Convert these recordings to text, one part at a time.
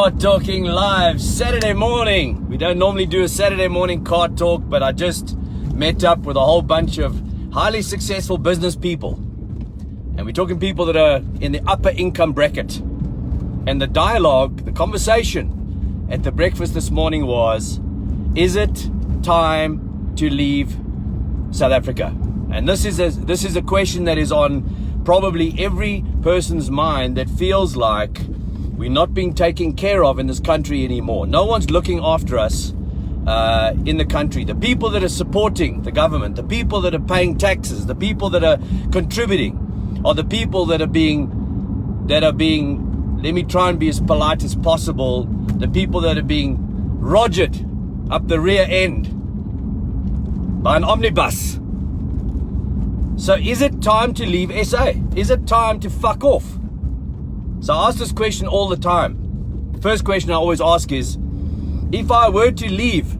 Car Talking live Saturday morning. We don't normally do a Saturday morning car talk, but I just met up with a whole bunch of highly successful business people. And we're talking people that are in the upper income bracket. And the dialogue, the conversation at the breakfast this morning was, is it time to leave South Africa? And this is a question that is on probably every person's mind that feels like we're not being taken care of in this country anymore. No one's looking after us in the country. The people that are supporting the government, the people that are paying taxes, the people that are contributing, are the people that are being, let me try and be as polite as possible, the people that are being rogered up the rear end by an omnibus. So is it time to leave SA? Is it time to fuck off? So I ask this question all the time. The first question I always ask is, if I were to leave,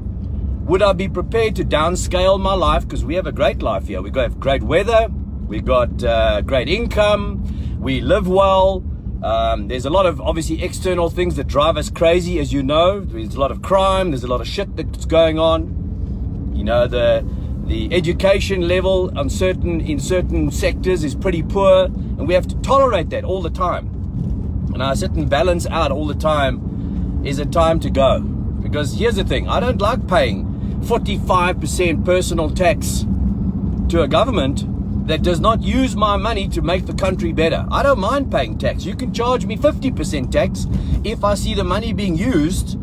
would I be prepared to downscale my life? Because we have a great life here. We have great weather. We got great income. We live well. There's a lot of obviously external things that drive us crazy, as you know. There's a lot of crime. There's a lot of shit that's going on. You know, the education level in certain sectors is pretty poor, and we have to tolerate that all the time. And I sit and balance out all the time, is it time to go? Because here's the thing, I don't like paying 45% personal tax to a government that does not use my money to make the country better. I don't mind paying tax. You can charge me 50% tax if I see the money being used,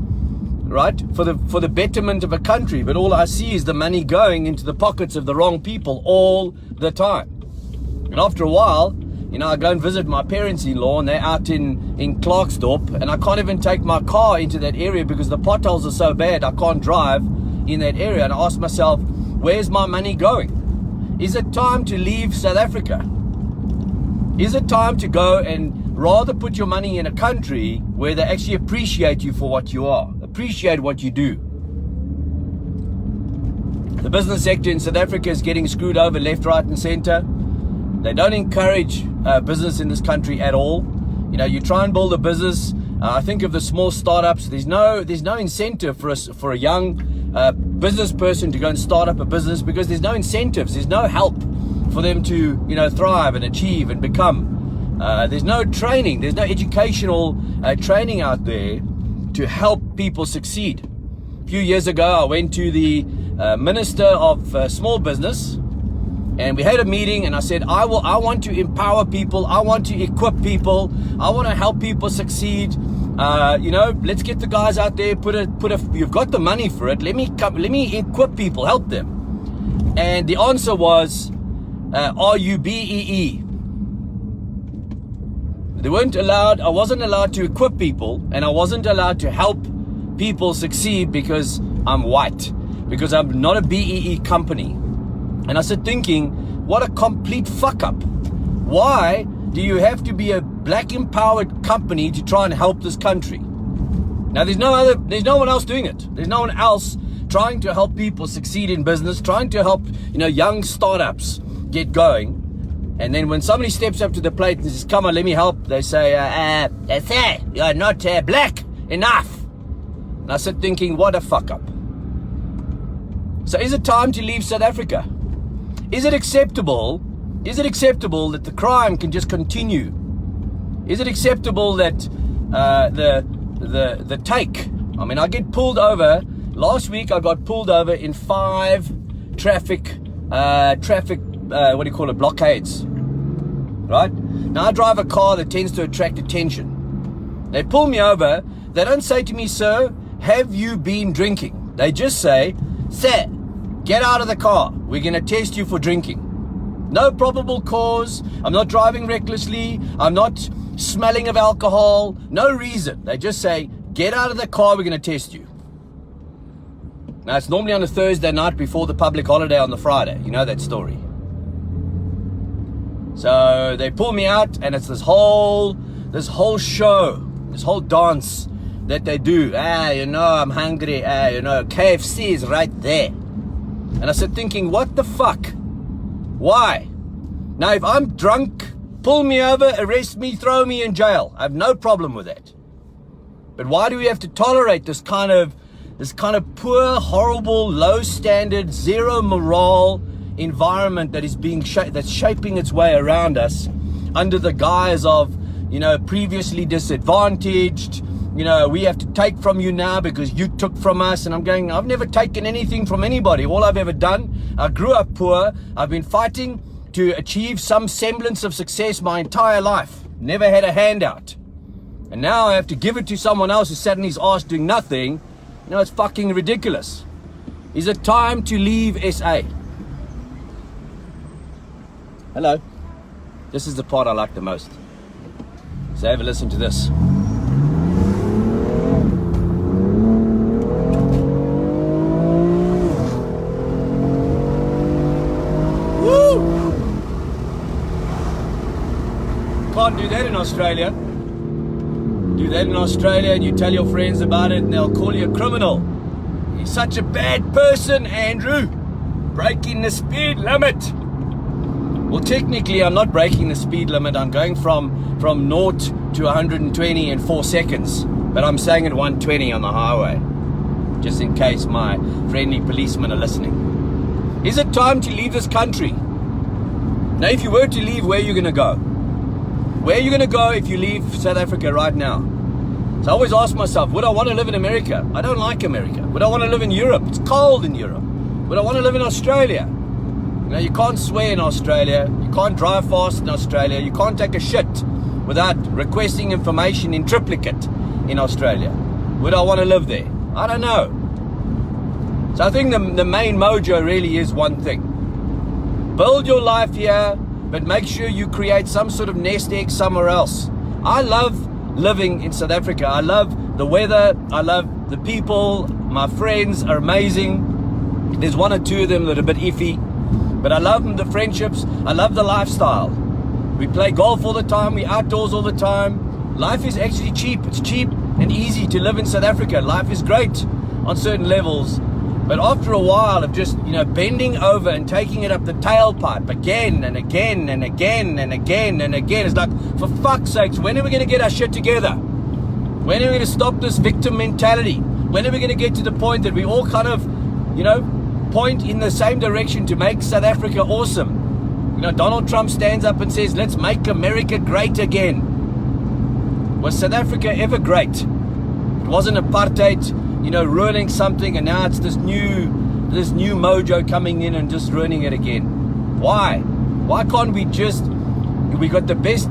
right, for the betterment of a country. But all I see is the money going into the pockets of the wrong people all the time. And after a while, you know, I go and visit my parents-in-law, and they're out in Klerksdorp, and I can't even take my car into that area because the potholes are so bad I can't drive in that area. And I ask myself, where's my money going? Is it time to leave South Africa? Is it time to go and rather put your money in a country where they actually appreciate you for what you are, appreciate what you do? The business sector in South Africa is getting screwed over left, right, and center. They don't encourage business in this country at all. You know, you try and build a business. I think of the small startups. There's no incentive for a young business person to go and start up a business, because there's no incentives. There's no help for them to, you know, thrive and achieve and become. There's no training. There's no educational training out there to help people succeed. A few years ago, I went to the Minister of Small Business, and we had a meeting, and I said, I want to empower people. I want to equip people. I want to help people succeed. You know, let's get the guys out there. You've got the money for it. Let me equip people, help them. And the answer was RUBEE. They weren't allowed. I wasn't allowed to equip people, and I wasn't allowed to help people succeed because I'm white, because I'm not a BEE company. And I started thinking, what a complete fuck up. Why do you have to be a black empowered company to try and help this country? Now there's no one else doing it. There's no one else trying to help people succeed in business, trying to help, you know, young startups get going. And then when somebody steps up to the plate and says, come on, let me help, they say, sir, you're not black enough. And I started thinking, what a fuck up. So is it time to leave South Africa? Is it acceptable that the crime can just continue? Is it acceptable that the take? I mean, I get pulled over. Last week I got pulled over in 5 traffic blockades. Right? Now I drive a car that tends to attract attention. They pull me over. They don't say to me, sir, have you been drinking? They just say, sir, get out of the car. We're going to test you for drinking. No probable cause. I'm not driving recklessly. I'm not smelling of alcohol. No reason. They just say, get out of the car. We're going to test you. Now, it's normally on a Thursday night before the public holiday on the Friday. You know that story. So they pull me out, and it's this whole show, this whole dance that they do. You know, I'm hungry. You know, KFC is right there. And I started thinking, what the fuck? Why? Now, if I'm drunk, pull me over, arrest me, throw me in jail. I have no problem with that. But why do we have to tolerate this kind of poor, horrible, low standard, zero morale environment that is that's shaping its way around us under the guise of, previously disadvantaged, we have to take from you now because you took from us. And I'm going, I've never taken anything from anybody. All I've ever done, I grew up poor. I've been fighting to achieve some semblance of success my entire life. Never had a handout. And now I have to give it to someone else who sat in his ass doing nothing. It's fucking ridiculous. Is it time to leave SA? Hello. This is the part I like the most. So have a listen to this. Woo! Can't do that in Australia. Do that in Australia and you tell your friends about it and they'll call you a criminal. You're such a bad person, Andrew. Breaking the speed limit. Well, technically, I'm not breaking the speed limit. I'm going from 0 to 120 in 4 seconds. But I'm saying at 120 on the highway. Just in case my friendly policemen are listening. Is it time to leave this country? Now, if you were to leave, where are you going to go? Where are you going to go if you leave South Africa right now? So I always ask myself, would I want to live in America? I don't like America. Would I want to live in Europe? It's cold in Europe. Would I want to live in Australia? You can't swear in Australia. You can't drive fast in Australia. You can't take a shit without requesting information in triplicate in Australia. Would I want to live there? I don't know. So I think the main mojo really is one thing. Build your life here, but make sure you create some sort of nest egg somewhere else. I love living in South Africa. I love the weather. I love the people. My friends are amazing. There's one or two of them that are a bit iffy. But I love the friendships. I love the lifestyle. We play golf all the time. We outdoors all the time. Life is actually cheap. It's cheap and easy to live in South Africa. Life is great on certain levels. But after a while of just, bending over and taking it up the tailpipe again and again and again and again and again, it's like, for fuck's sakes, when are we going to get our shit together? When are we going to stop this victim mentality? When are we going to get to the point that we all kind of, point in the same direction to make South Africa awesome? Donald Trump stands up and says, let's make America great again. Was South Africa ever great? It wasn't apartheid, ruining something, and now it's this new mojo coming in and just ruining it again. Why can't we got the best,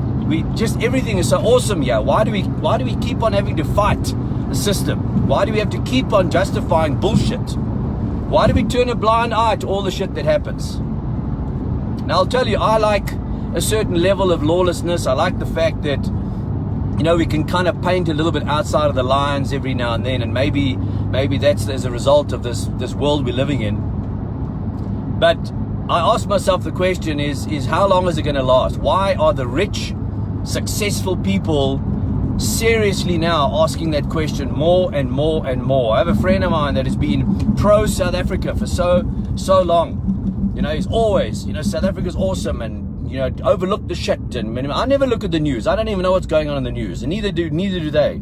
everything is so awesome here. Why do we keep on having to fight the system? Why do we have to keep on justifying bullshit? Why do we turn a blind eye to all the shit that happens? Now I'll tell you, I like a certain level of lawlessness. I like the fact that we can kind of paint a little bit outside of the lines every now and then, and maybe that's as a result of this world we're living in. But I ask myself the question is how long is it going to last? Why are the rich, successful people seriously now asking that question more and more and more? I have a friend of mine that has been pro South Africa for so long. He's always, South Africa's awesome and overlook the shit. And I never look at the news. I don't even know what's going on in the news, and neither do they.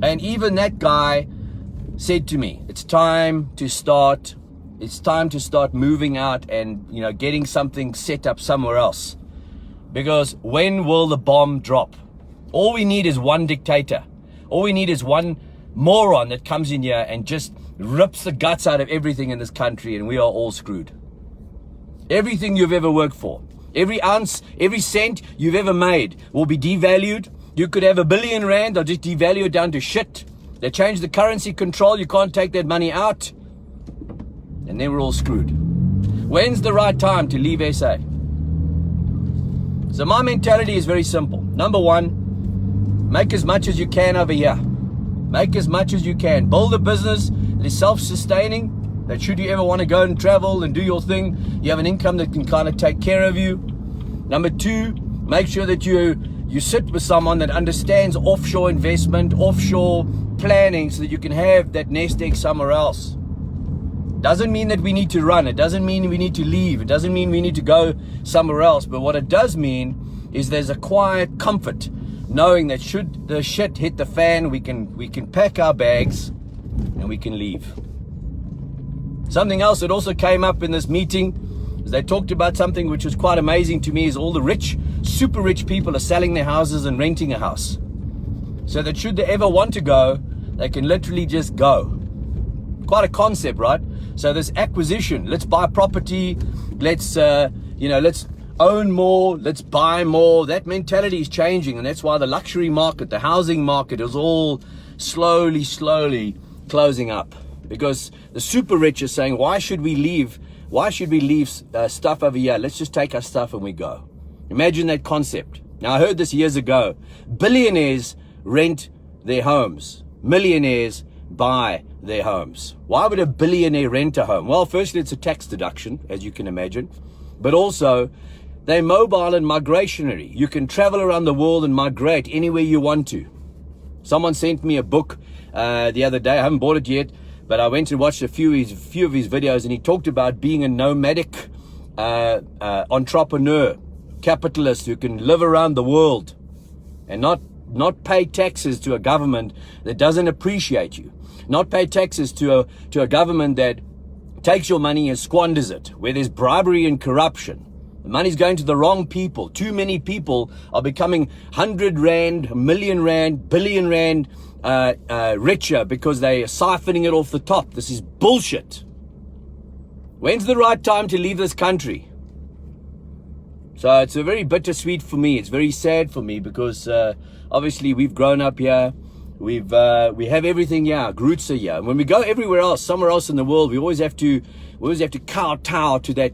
And even that guy said to me, it's time to start moving out and getting something set up somewhere else. Because when will the bomb drop? All we need is one dictator. All we need is one moron that comes in here and just rips the guts out of everything in this country, and we are all screwed. Everything you've ever worked for, every ounce, every cent you've ever made will be devalued. You could have R1 billion, they'll just devalue it down to shit. They change the currency control, you can't take that money out. And then we're all screwed. When's the right time to leave SA? So my mentality is very simple. Number one, make as much as you can over here. Make as much as you can. Build a business that is self-sustaining, that should you ever want to go and travel and do your thing, you have an income that can kind of take care of you. Number two, make sure that you sit with someone that understands offshore investment, offshore planning, so that you can have that nest egg somewhere else. Doesn't mean that we need to run. It doesn't mean we need to leave. It doesn't mean we need to go somewhere else. But what it does mean is there's a quiet comfort knowing that should the shit hit the fan, we can pack our bags and we can leave. Something else that also came up in this meeting is they talked about something which was quite amazing to me, is all the rich, super rich people are selling their houses and renting a house. So that should they ever want to go, they can literally just go. Quite a concept, right? So this acquisition, let's buy property, let's own more, let's buy more. That mentality is changing, and that's why the luxury market, the housing market is all slowly closing up. Because the super rich are saying, why should we leave stuff over here? Let's just take our stuff and we go. Imagine that concept. Now, I heard this years ago. Billionaires rent their homes. Millionaires buy their homes. Why would a billionaire rent a home? Well, firstly, it's a tax deduction, as you can imagine. But also, they're mobile and migrationary. You can travel around the world and migrate anywhere you want to. Someone sent me a book the other day. I haven't bought it yet, but I went and watched a few of his videos, and he talked about being a nomadic entrepreneur, capitalist who can live around the world and not pay taxes to a government that doesn't appreciate you. Not pay taxes to a government that takes your money and squanders it, where there's bribery and corruption. The money's going to the wrong people. Too many people are becoming 100 Rand, million Rand, billion Rand richer because they are siphoning it off the top. This is bullshit. When's the right time to leave this country? So it's a very bittersweet for me. It's very sad for me because obviously we've grown up here. We have everything here. Our roots are here. And when we go everywhere else, somewhere else in the world, we always have to kowtow to that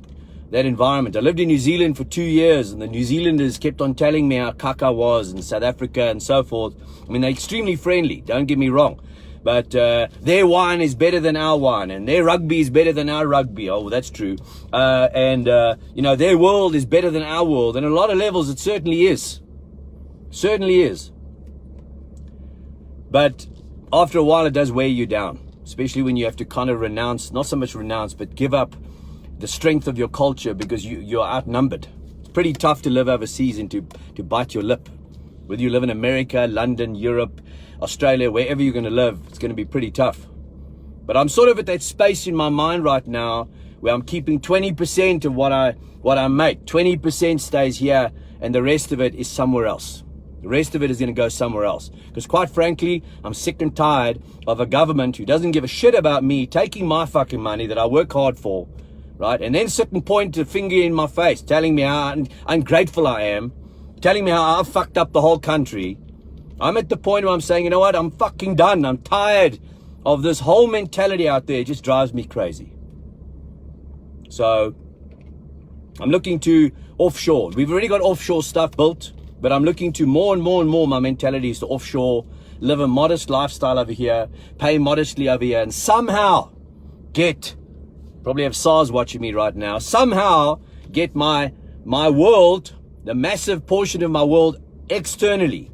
environment. I lived in New Zealand for 2 years, and the New Zealanders kept on telling me how kaka was in South Africa and so forth. I mean, they're extremely friendly, don't get me wrong. But their wine is better than our wine, and their rugby is better than our rugby. Oh, that's true. Their world is better than our world. And on a lot of levels, it certainly is. Certainly is. But after a while, it does weigh you down, especially when you have to kind of renounce, not so much renounce, but give up the strength of your culture because you're outnumbered. It's pretty tough to live overseas and to bite your lip. Whether you live in America, London, Europe, Australia, wherever you're going to live, it's going to be pretty tough. But I'm sort of at that space in my mind right now where I'm keeping 20% of what I make. 20% stays here, and the rest of it is somewhere else. The rest of it is going to go somewhere else. Because quite frankly, I'm sick and tired of a government who doesn't give a shit about me taking my fucking money that I work hard for, right? And then sit and point a finger in my face, telling me how ungrateful I am, telling me how I've fucked up the whole country. I'm at the point where I'm saying, you know what? I'm fucking done. I'm tired of this whole mentality out there. It just drives me crazy. So I'm looking to offshore. We've already got offshore stuff built, but I'm looking to more and more. My mentality is to offshore, live a modest lifestyle over here, pay modestly over here, and somehow probably have SARS watching me right now, somehow get my world, the massive portion of my world externally.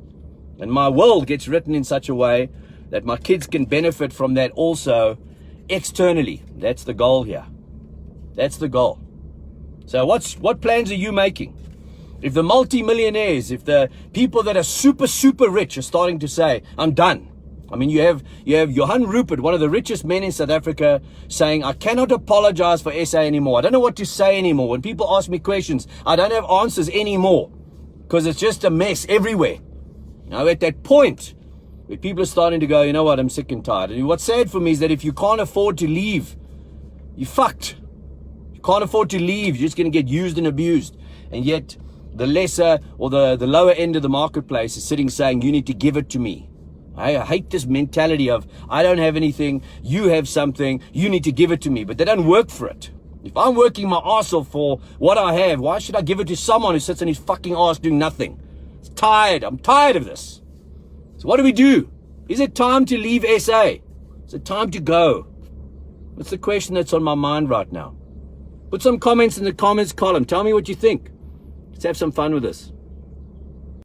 And my world gets written in such a way that my kids can benefit from that also externally. That's the goal here. That's the goal. So what plans are you making? If the multi-millionaires, if the people that are super rich are starting to say, I'm done. I mean, you have Johan Rupert, one of the richest men in South Africa, saying, I cannot apologize for SA anymore. I don't know what to say anymore. When people ask me questions, I don't have answers anymore because it's just a mess everywhere. Now, at that point, where people are starting to go, you know what, I'm sick and tired. And what's sad for me is that if you can't afford to leave, you're fucked. You can't afford to leave. You're just going to get used and abused. And yet, the lesser or the lower end of the marketplace is sitting saying, you need to give it to me. I hate this mentality of, I don't have anything, you have something, you need to give it to me. But they don't work for it. If I'm working my ass off for what I have, why should I give it to someone who sits on his fucking ass doing nothing? It's tired. I'm tired of this. So what do we do? Is it time to leave SA? Is it time to go? That's the question that's on my mind right now. Put some comments in the comments column. Tell me what you think. Let's have some fun with this.